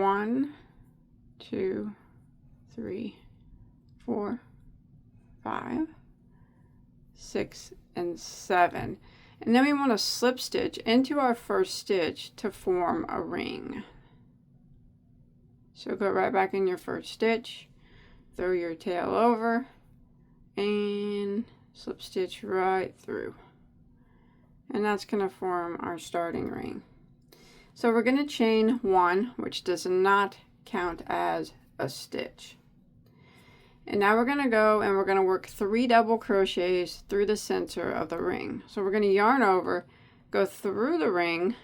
1, 2, 3, 4, 5, 6, and 7. And then we want to slip stitch into our first stitch to form a ring. So go right back in your first stitch, throw your tail over, and slip stitch right through. And that's going to form our starting ring. So we're going to chain 1, which does not count as a stitch. And now we're going to go and we're going to work 3 double crochets through the center of the ring. So we're going to yarn over, go through the ring,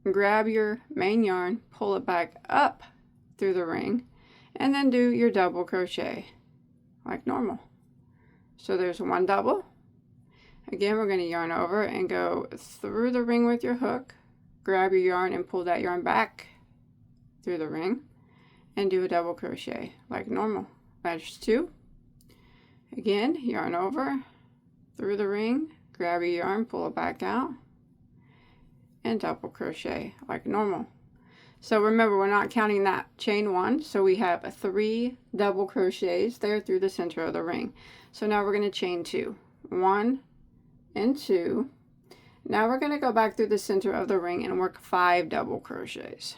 grab your main yarn, pull it back up through the ring, and then do your double crochet like normal. So there's 1 double. Again, we're going to yarn over and go through the ring with your hook, grab your yarn and pull that yarn back through the ring, and do a double crochet like normal. There's 2. Again, yarn over, through the ring, grab your yarn, pull it back out, and double crochet like normal. So remember, we're not counting that chain 1, so we have 3 double crochets there through the center of the ring. So now we're going to chain 2. 1 and 2. Now we're going to go back through the center of the ring and work 5 double crochets.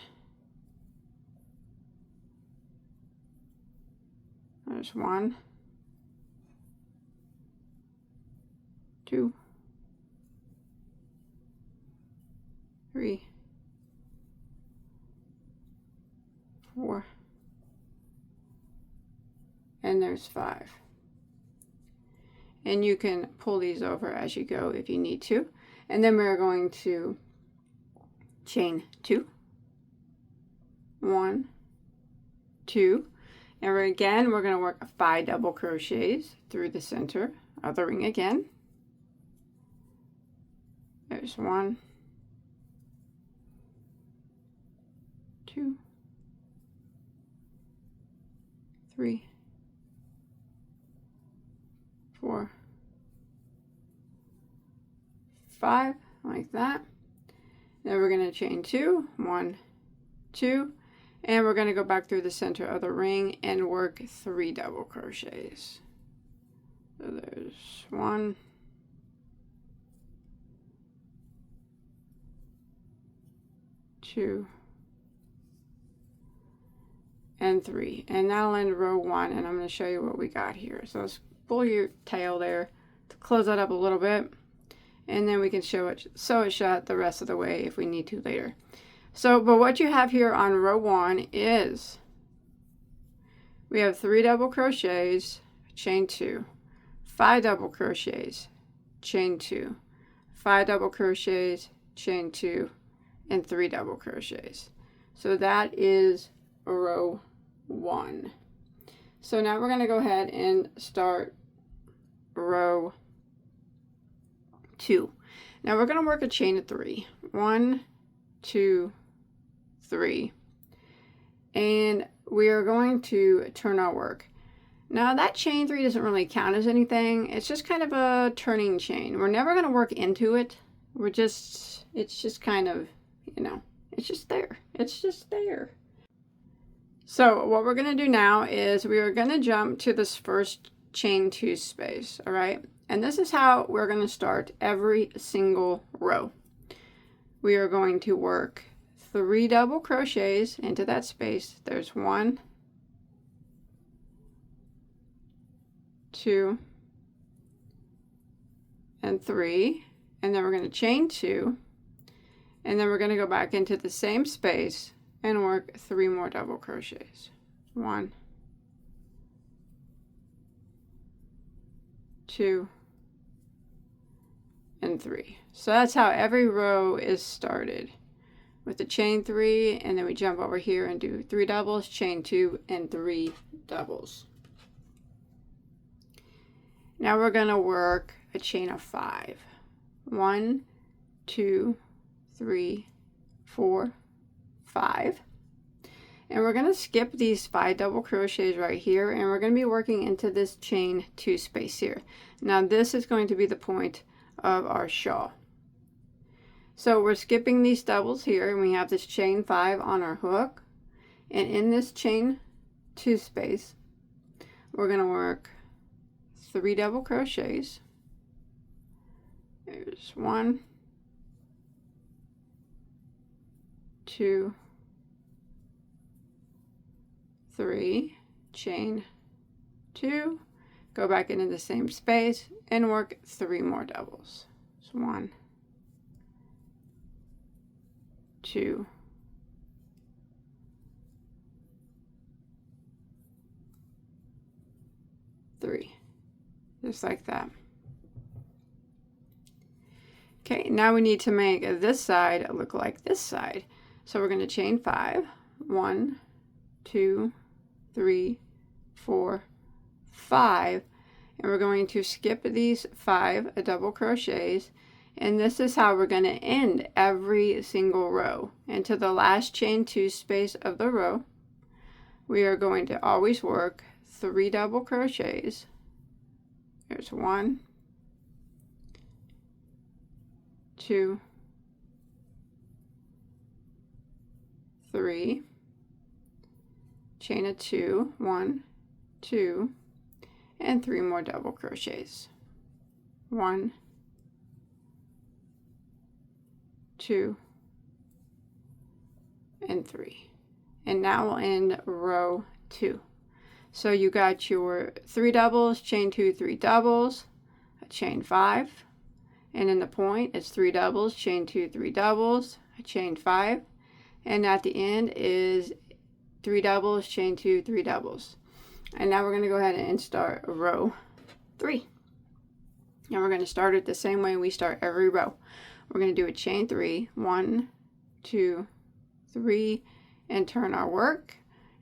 There's 1, 2, 3, 4, and there's 5. And you can pull these over as you go if you need to. And then we're going to chain 2, 1, 2, and we're going to work 5 double crochets through the center of the ring again. There's 1, 2, 3, 4, 5, like that. Then we're going to chain 2, 1, 2, and we're going to go back through the center of the ring and work 3 double crochets. So there's 1, 2, and 3, and that'll end row 1. And I'm going to show you what we got here. So let's pull your tail there to close that up a little bit, and then we can sew it shut the rest of the way if we need to later. So, but what you have here on row 1 is we have 3 double crochets, chain 2, 5 double crochets, chain 2, 5 double crochets, chain 2, and 3 double crochets. So that is row 1. So now we're going to go ahead and start row 2. Now we're going to work a chain of 3. 1, 2, 3, and we are going to turn our work. Now that chain 3 doesn't really count as anything. It's just kind of a turning chain. We're never going to work into it. It's just kind of, you know, it's just there. It's just there. So what we're going to do now is we are going to jump to this first chain 2 space, all right? And this is how we're going to start every single row. We are going to work 3 double crochets into that space. There's 1, 2, and 3, and then we're going to chain 2, and then we're going to go back into the same space and work 3 more double crochets. 1, 2, and 3. So that's how every row is started, with the chain 3, and then we jump over here and do 3 doubles, chain 2, and 3 doubles. Now we're going to work a chain of 5. 1, 2, 3, 4, 5. And we're going to skip these 5 double crochets right here, and we're going to be working into this chain 2 space here. Now this is going to be the point of our shawl. So we're skipping these doubles here, and we have this chain 5 on our hook, And in this chain 2 space, we're going to work 3 double crochets. There's 1, 2, 3, chain 2, go back into the same space and work 3 more doubles. So 1, 2, 3, just like that. Okay, now we need to make this side look like this side. So we're going to chain 5. 1, 2, 3, 4, 5. And we're going to skip these 5 double crochets. And this is how we're going to end every single row. Into the last chain 2 space of the row, we are going to always work 3 double crochets. There's 1, 2, 3, chain of 2, 1, 2, and 3 more double crochets. 1, 2, and 3. And now we'll end row 2. So you got your 3 doubles, chain 2, 3 doubles, a chain 5, and in the point it's 3 doubles, chain 2, 3 doubles, a chain 5, and at the end is 3 doubles, chain 2, 3 doubles. And now we're going to go ahead and start row 3. And we're going to start it the same way we start every row. We're going to do a chain 3, 1, 2, 3, and turn our work.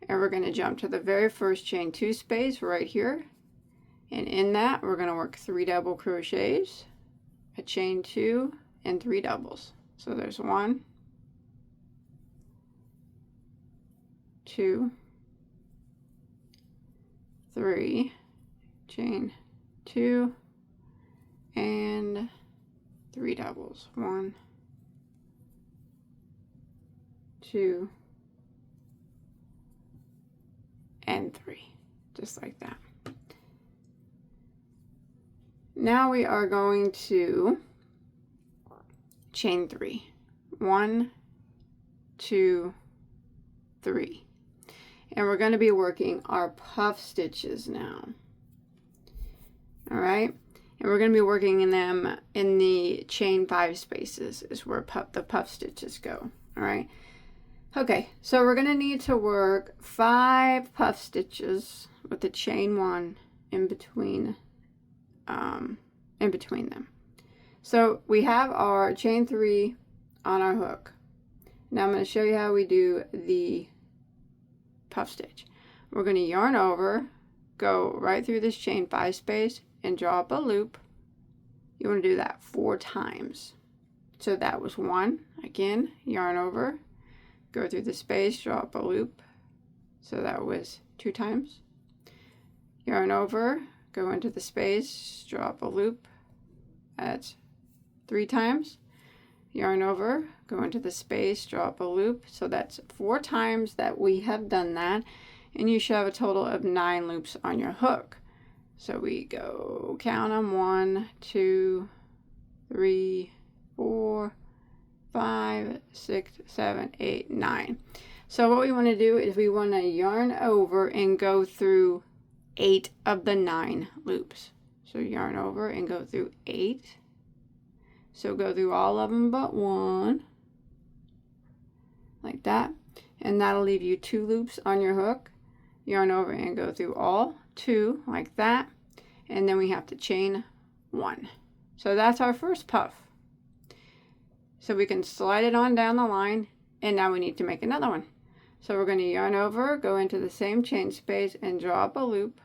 And we're going to jump to the very first chain 2 space right here. And in that, we're going to work 3 double crochets, a chain 2, and 3 doubles. So there's 1, 2, 3, chain 2, and 3 doubles. 1, 2, and 3, just like that. Now we are going to chain 3. 1, 2, 3. And we're going to be working our puff stitches now. All right, and we're going to be working in them in the chain 5 spaces is where the puff stitches go. All right. Okay, so we're going to need to work 5 puff stitches with the chain 1 in between them. So we have our chain 3 on our hook. Now I'm going to show you how we do the puff stitch. We're going to yarn over, go right through this chain 5 space and draw up a loop. You want to do that 4 times. So that was 1. Again, yarn over, go through the space, draw up a loop. So that was 2 times. Yarn over, go into the space, draw up a loop. That's 3 times. Yarn over, go into the space, draw up a loop. So that's 4 times that we have done that. And you should have a total of 9 loops on your hook. So we go, count them, 1, 2, 3, 4, 5, 6, 7, 8, 9. So what we want to do is we want to yarn over and go through 8 of the 9 loops. So yarn over and go through 8. So go through all of them but 1, like that. And that'll leave you 2 loops on your hook. Yarn over and go through all 2, like that. And then we have to chain 1. So that's our first puff. So we can slide it on down the line, and now we need to make another one. So we're going to yarn over, go into the same chain space, and draw up a loop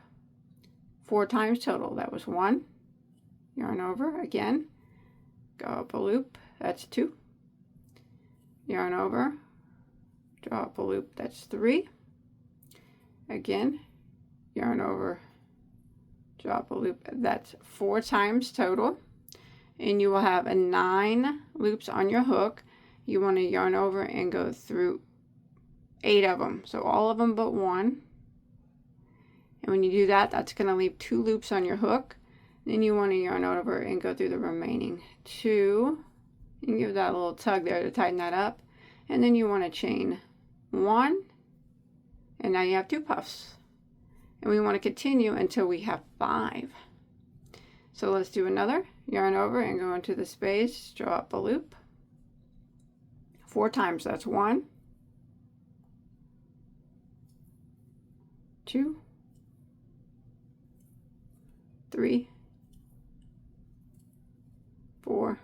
4 times total. That was 1. Yarn over again, go up a loop, that's 2. Yarn over, draw up a loop, that's 3. Again, yarn over, draw up a loop, that's 4 times total. And you will have 9 loops on your hook. You want to yarn over and go through 8 of them. So all of them but one. And when you do that, that's going to leave 2 loops on your hook. Then you want to yarn over and go through the remaining 2. You can give that a little tug there to tighten that up. And then you want to chain 1. And now you have 2 puffs. And we want to continue until we have 5. So let's do another. Yarn over and go into the space, draw up a loop. 4 times, that's 1, 2, 3, 4,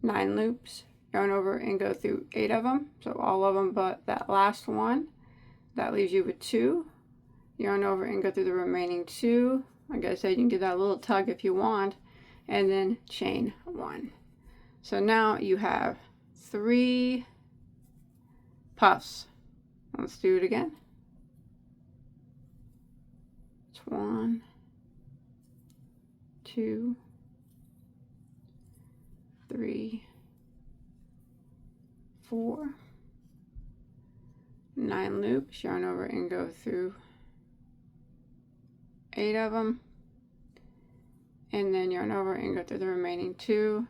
9 loops. Yarn over and go through 8 of them, so all of them but that last one. That leaves you with 2. Yarn over and go through the remaining 2. Like I said, you can give that a little tug if you want, and then chain 1. So now you have 3 puffs. Let's do it again. It's 1, 2, 3, 4, 9 loops. Yarn over and go through 8 of them, and then yarn over and go through the remaining 2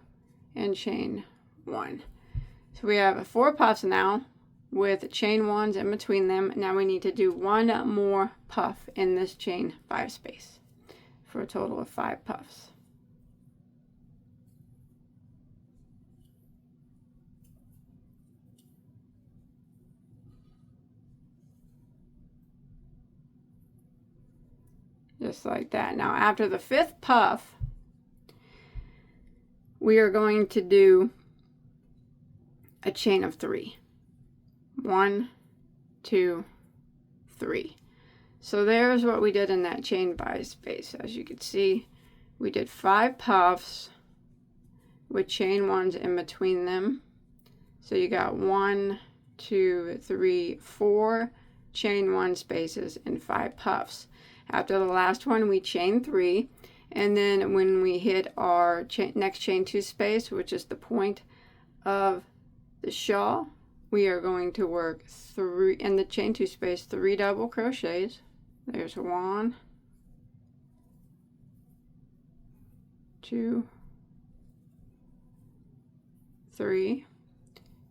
and chain 1. So we have 4 puffs now with chain 1s in between them. Now we need to do 1 more puff in this chain 5 space for a total of 5 puffs. Just like that. Now after the 5th puff, we are going to do a chain of 3. 1, 2, 3. So there's what we did in that chain 5 space. As you can see, we did 5 puffs with chain 1s in between them. So you got 1, 2, 3, 4 chain 1 spaces and 5 puffs. After the last one, we chain 3, and then when we hit our next chain 2 space, which is the point of the shawl, we are going to work 3 in the chain 2 space, 3 double crochets. There's 1, 2, 3,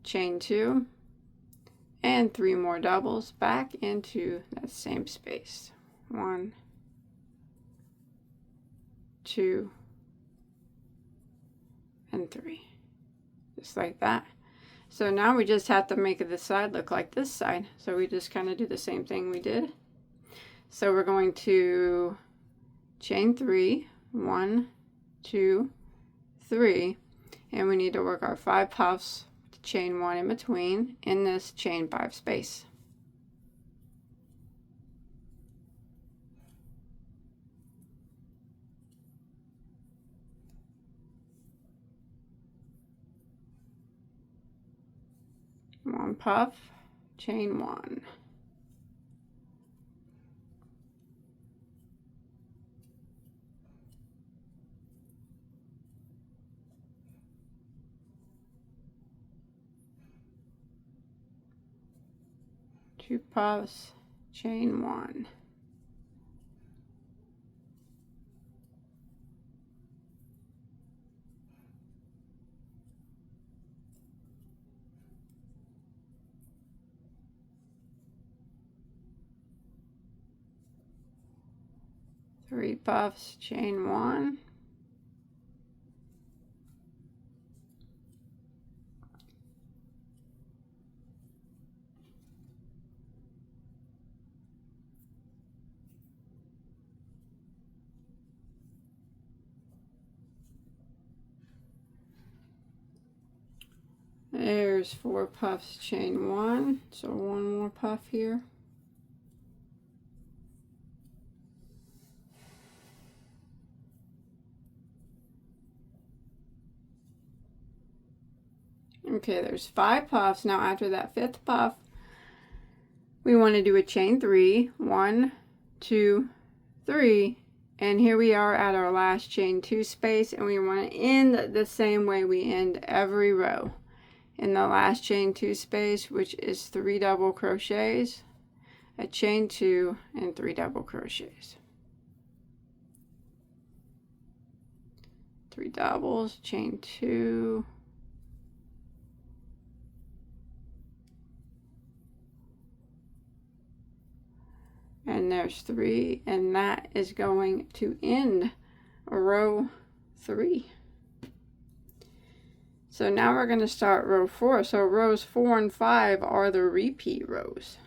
chain 2, and 3 more doubles back into that same space. 1, 2, and 3. Just like that. So now we just have to make this side look like this side. So we just kind of do the same thing we did. So we're going to chain 3, 1, 2, 3, and we need to work our 5 puffs to chain 1 in between in this chain 5 space. One puff, chain 1. Two puffs, chain 1. Three puffs, chain 1. There's 4 puffs, chain 1. So 1 more puff here. Okay, there's 5 puffs. Now after that 5th puff, we want to do a chain 3. 1, 2, 3. And here we are at our last chain 2 space, and we want to end the same way we end every row. in the last chain 2 space, which is 3 double crochets, a chain 2, and 3 double crochets. 3 doubles, chain 2, and there's 3, and that is going to end row 3. So now we're going to start row 4. So rows 4 and 5 are the repeat rows.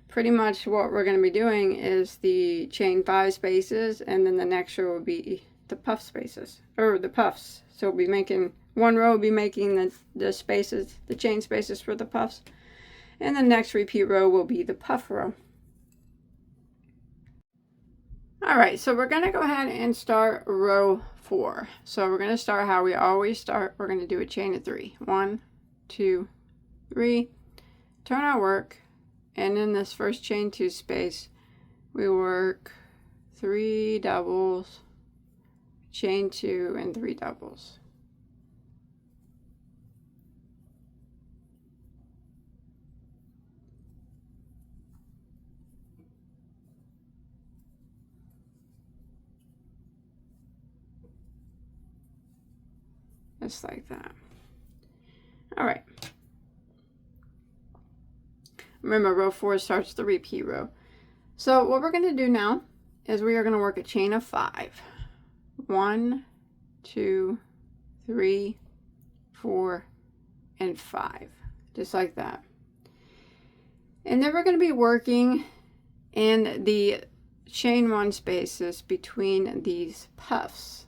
Pretty much what we're going to be doing is the chain 5 spaces, and then the next row will be the puff spaces, or the puffs. So we'll be making, one row will be making the spaces, the chain spaces for the puffs, and the next repeat row will be the puff row. Alright, so we're going to go ahead and start row 4. So we're going to start how we always start. We're going to do a chain of 3. 1, 2, 3. Turn our work, and in this first chain 2 space, we work 3 doubles, chain 2, and 3 doubles. Just like that. All right. Remember, row 4 starts the repeat row. So what we're going to do now is we are going to work a chain of 5. 1, 2, 3, 4, and 5. Just like that. And then we're going to be working in the chain 1 spaces between these puffs.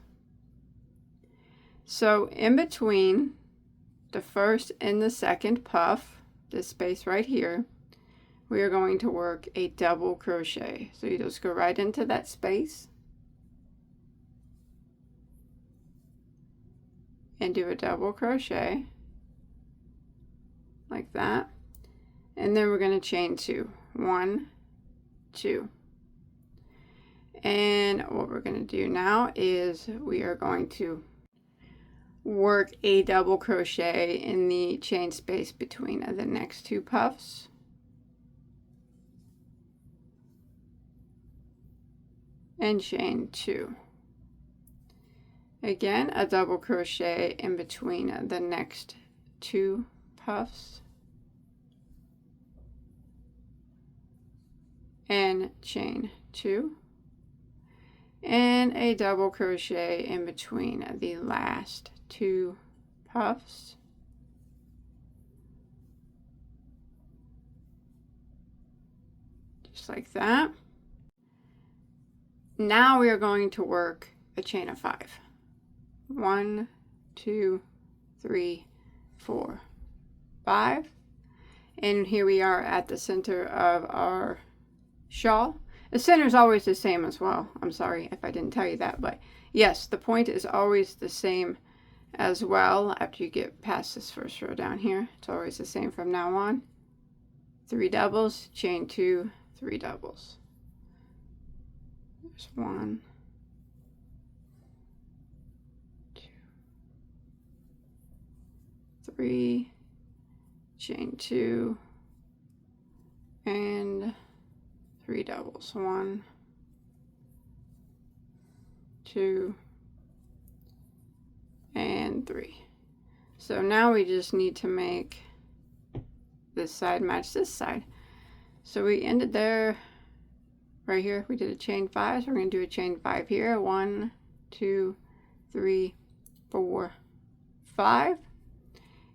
So in between the first and the second puff, this space right here, we are going to work a double crochet. So you just go right into that space and do a double crochet like that, and then we're going to chain 2. 1, 2. And what we're going to do now is we are going to work a double crochet in the chain space between the next 2 puffs, and chain 2. Again, a double crochet in between the next 2 puffs, and chain 2, and a double crochet in between the last 2 puffs, just like that. Now we are going to work a chain of 5. 1, 2, 3, 4, 5, and here we are at the center of our shawl. The center is always the same as well. I'm sorry if I didn't tell you that, but yes, the point is always the same as well. After you get past this first row down here, it's always the same from now on. 3 doubles, chain 2, 3 doubles. There's 1, 2, 3, chain 2, and 3 doubles. 1, 2, and 3. So now we just need to make this side match this side. So we ended there, right here. We did a chain 5, so we're going to do a chain 5 here. 1, 2, 3, 4, 5.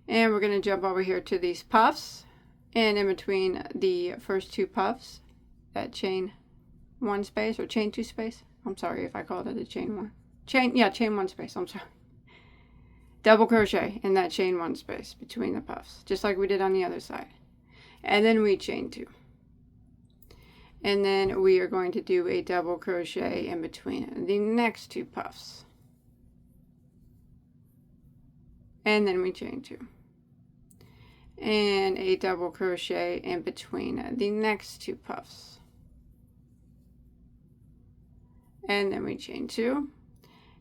And we're going to jump over here to these puffs, and in between the first 2 puffs, that chain 1 space, or chain 2 space. I'm sorry if I called it a chain 1. Chain 1 space, I'm sorry. Double crochet in that chain 1 space between the puffs, just like we did on the other side. And then we chain 2. And then we are going to do a double crochet in between the next 2 puffs. And then we chain 2. And a double crochet in between the next 2 puffs. And then we chain 2.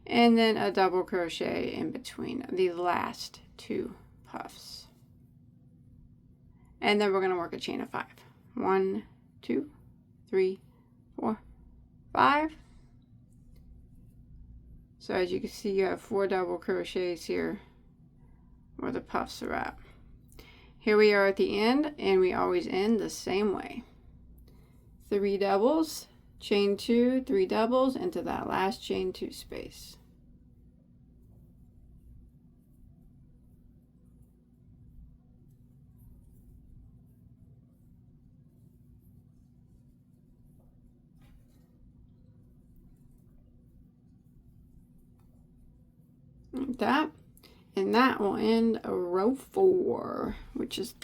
And then a double crochet in between the last 2 puffs. And then we're going to work a chain of 5. 1, 2, 3, 4, 5. So as you can see, you have 4 double crochets here where the puffs are at. Here we are at the end, and we always end the same way. 3 doubles, chain 2, 3 doubles into that last chain 2 space. Like that. And that will end row 4, which is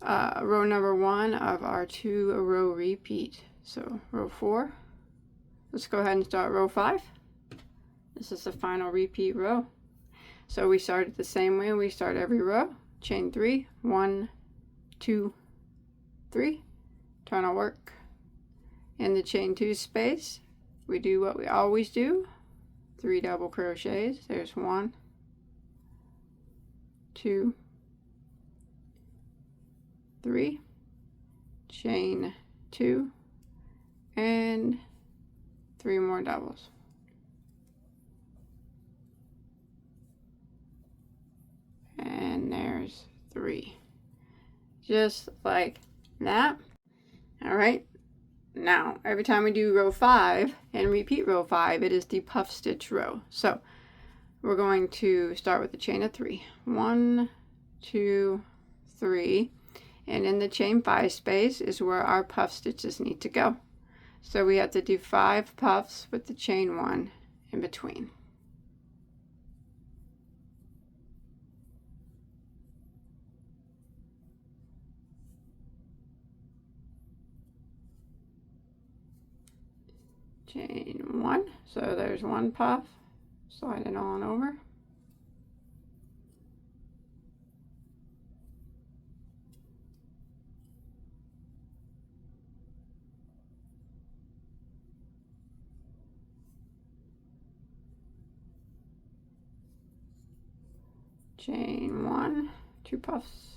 row number 1 of our 2-row repeat. So row 4. Let's go ahead and start row 5. This is the final repeat row. So we start it the same way we start every row. Chain 3, 1, 2, 3. Turn our work. In the chain 2 space, we do what we always do. 3 double crochets. There's 1, 2, 3, chain 2, and 3 more doubles. And there's 3. Just like that. All right. Now, every time we do row 5 and repeat row 5, it is the puff stitch row. So we're going to start with the chain of 3. 1, 2, 3. And in the chain 5 space is where our puff stitches need to go. So we have to do 5 puffs with the chain 1 in between. Chain 1, so there's 1 puff, slide it on over. Chain 1, 2 puffs.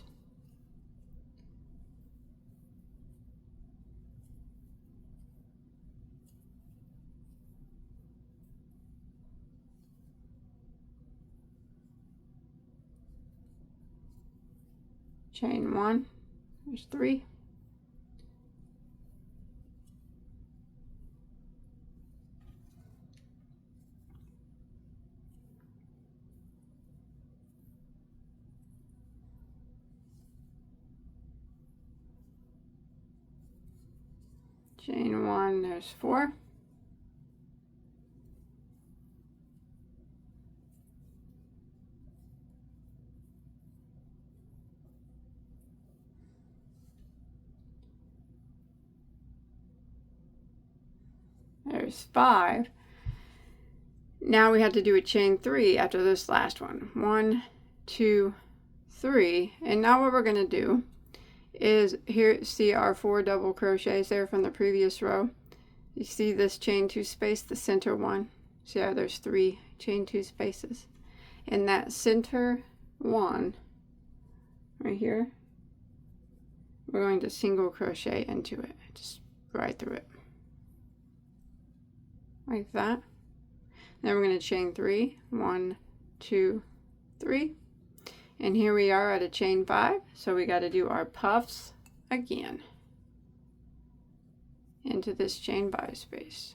Chain 1, there's 3. Chain 1, there's 4. There's 5. Now we have to do a chain 3 after this last one. 1, 2, 3. And now what we're going to do is, here, see our 4 double crochets there from the previous row. You see this chain 2 space, the center one. See how there's 3 chain 2 spaces. In that center one, right here, we're going to single crochet into it, just right through it. Like that. Then we're going to chain 3. 1, 2, 3. And here we are at a chain 5. So we got to do our puffs again into this chain 5 space.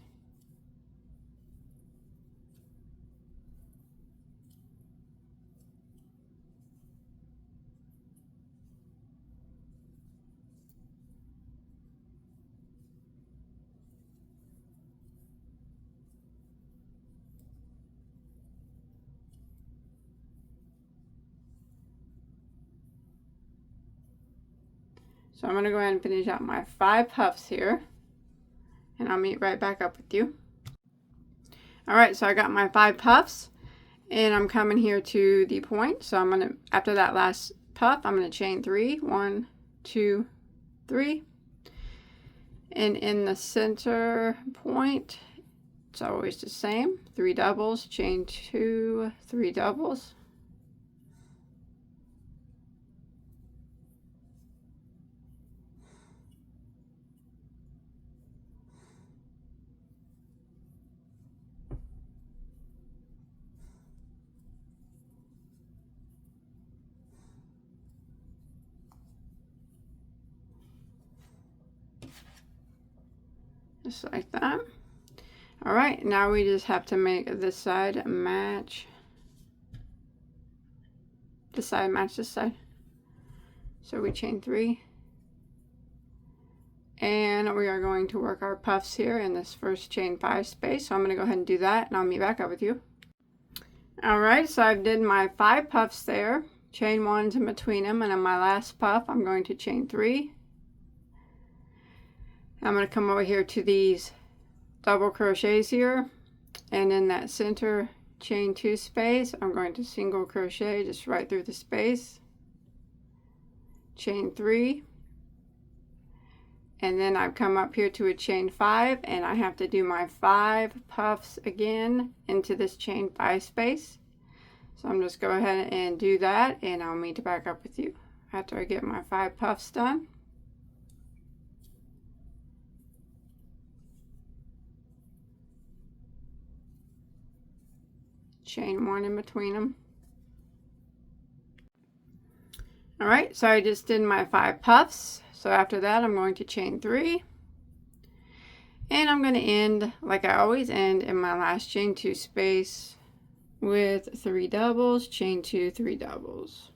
So I'm going to go ahead and finish out my 5 puffs here, and I'll meet right back up with you. Alright, so I got my 5 puffs, and I'm coming here to the point. So I'm going to, after that last puff, I'm going to chain 3. 1, 2, 3. And in the center point, it's always the same. 3 doubles, chain 2, 3 doubles. just like that. All right, now we just have to make this side match this side, match this side. So we chain 3, and we are going to work our puffs here in this first chain 5 space. So I'm going to go ahead and do that, and I'll meet back up with you. All right, so I've did my 5 puffs there, chain 1s in between them, and on my last puff I'm going to chain 3. I'm going to come over here to these double crochets here, and in that center chain 2 space I'm going to single crochet just right through the space, chain 3, and then I've come up here to a chain 5, and I have to do my 5 puffs again into this chain 5 space. So I'm just go ahead and do that, and I'll meet back up with you after I get my 5 puffs done. Chain 1 in between them. All right, so I just did my 5 puffs. So after that I'm going to chain 3, and I'm going to end like I always end in my last chain 2 space with 3 doubles, chain 2, 3 doubles.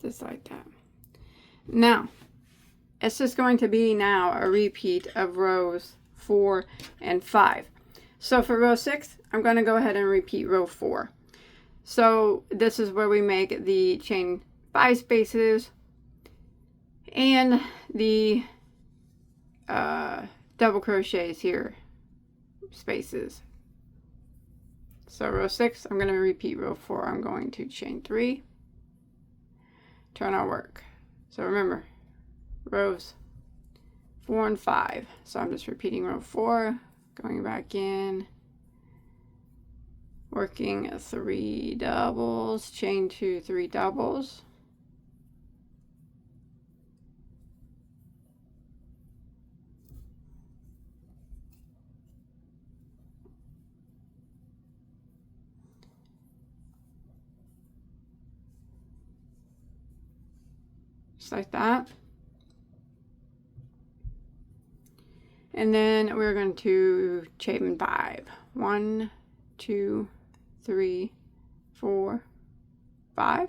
Just like that. Now it's just going to be now a repeat of rows 4 and 5. So for row 6, I'm going to go ahead and repeat row 4. So this is where we make the chain 5 spaces and the double crochets here, spaces. So row 6, I'm going to repeat row 4. I'm going to chain 3, turn our work. So remember, rows 4 and 5. So I'm just repeating row 4, going back in, working 3 doubles, chain 2, 3 doubles, just like that. And then we're going to chain 5. 1, 2, 3, 4, 5.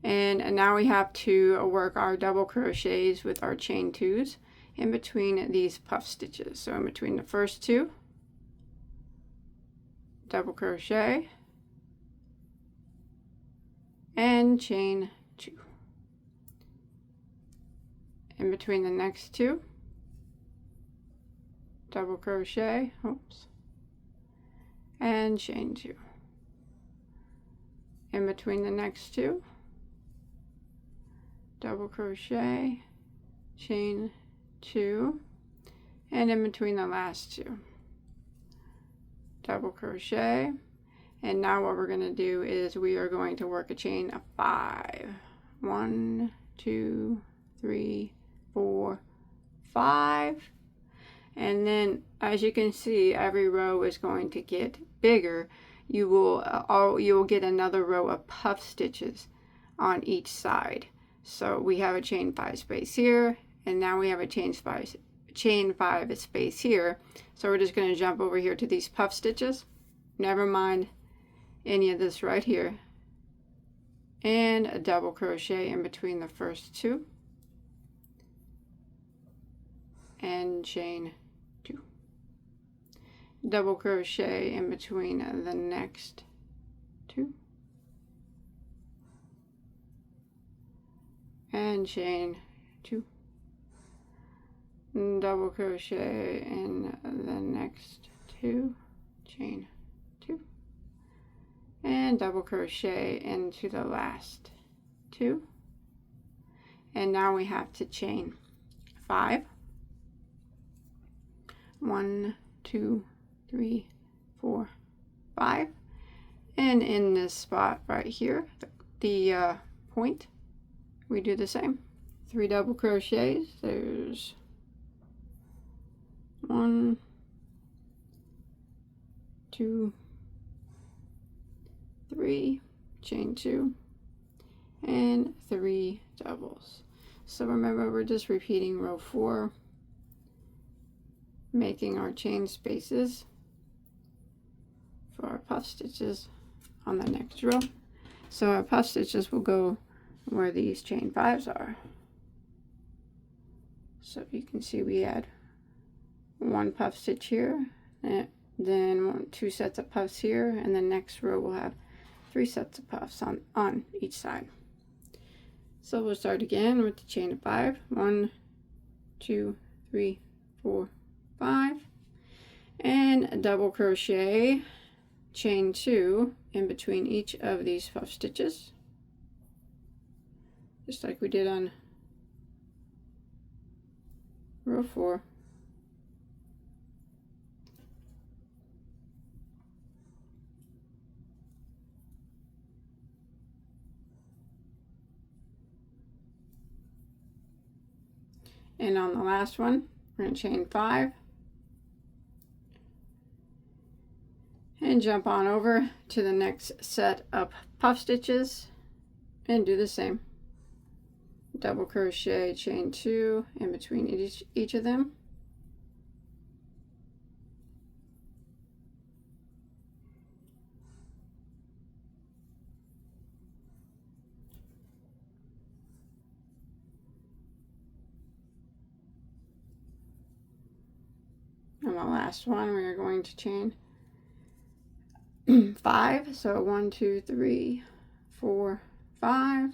And now we have to work our double crochets with our chain 2s in between these puff stitches. So in between the first 2, double crochet and chain 2. In between the next 2, double crochet, oops, and chain 2. In between the next 2, double crochet, chain 2, and in between the last 2, double crochet. And now what we're going to do is we are going to work a chain of 5. 1, 2, 3, 4, 5. And then as you can see, every row is going to get bigger. You will get another row of puff stitches on each side. So we have a chain 5 space here, and now we have a chain 5 space here. So we're just going to jump over here to these puff stitches. Never mind any of this right here, and a double crochet in between the first 2, and chain 2, double crochet in between the next 2, and chain 2, double crochet in the next 2, chain 2, and double crochet into the last 2. And now we have to chain 5. 1, 2, 3, 4, 5. And in this spot right here, the point, we do the same. 3 double crochets. There's 1, 2, 3, chain 2, and 3 doubles. So remember, we're just repeating row 4, making our chain spaces for our puff stitches on the next row. So our puff stitches will go where these chain 5s are. So you can see we had 1 puff stitch here, and then 2 sets of puffs here, and the next row will have 3 sets of puffs on each side. So we'll start again with the chain of 5. 1, 2, 3, 4, 5, and a double crochet, chain 2 in between each of these puff stitches, just like we did on row 4. And on the last one, we're going to chain 5 and jump on over to the next set of puff stitches and do the same. Double crochet, chain 2 in between each of them. And the last one, we are going to chain 5. So 1, 2, 3, 4, 5.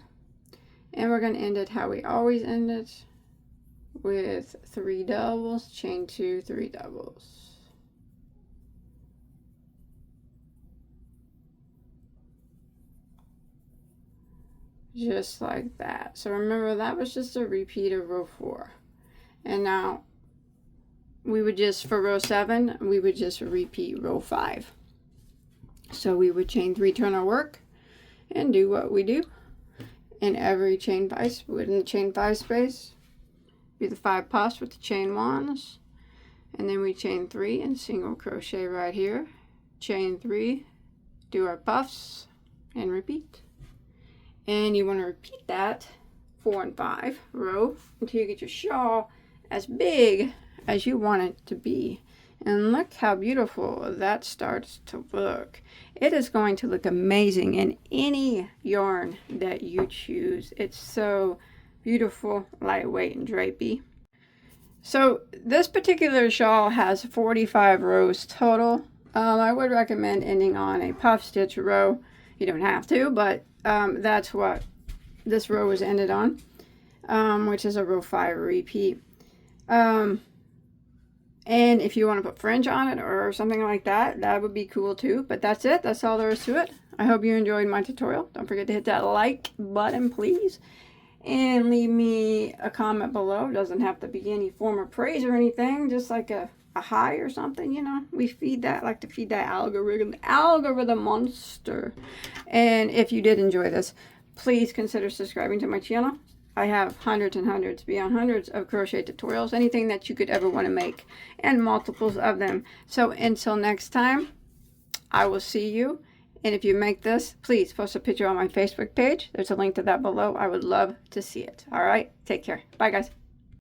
And we're going to end it how we always end it, with 3 doubles, chain 2, 3 doubles. Just like that. So remember, that was just a repeat of row 4. And now we would just, for row 7, we would just repeat row 5. So we would chain 3, turn our work, and do what we do in every chain 5, within the chain 5 space. Do the 5 puffs with the chain 1s, and then we chain 3 and single crochet right here, chain 3, do our puffs, and repeat. And you want to repeat that 4 and 5 row until you get your shawl as big as you want it to be. And look how beautiful that starts to look. It is going to look amazing in any yarn that you choose. It's so beautiful, lightweight, and drapey. So this particular shawl has 45 rows total. I would recommend ending on a puff stitch row. You don't have to, but that's what this row was ended on, which is a row 5 repeat. And if you want to put fringe on it or something like that, that would be cool too. But that's it. That's all there is to it. I hope you enjoyed my tutorial. Don't forget to hit that like button, please. And leave me a comment below. It doesn't have to be any form of praise or anything. Just like a hi or something, you know. We feed that, like to feed that algorithm monster. And if you did enjoy this, please consider subscribing to my channel. I have hundreds and hundreds, beyond hundreds of crochet tutorials, anything that you could ever want to make, and multiples of them. So until next time, I will see you. And if you make this, please post a picture on my Facebook page. There's a link to that below. I would love to see it. All right, take care. Bye, guys.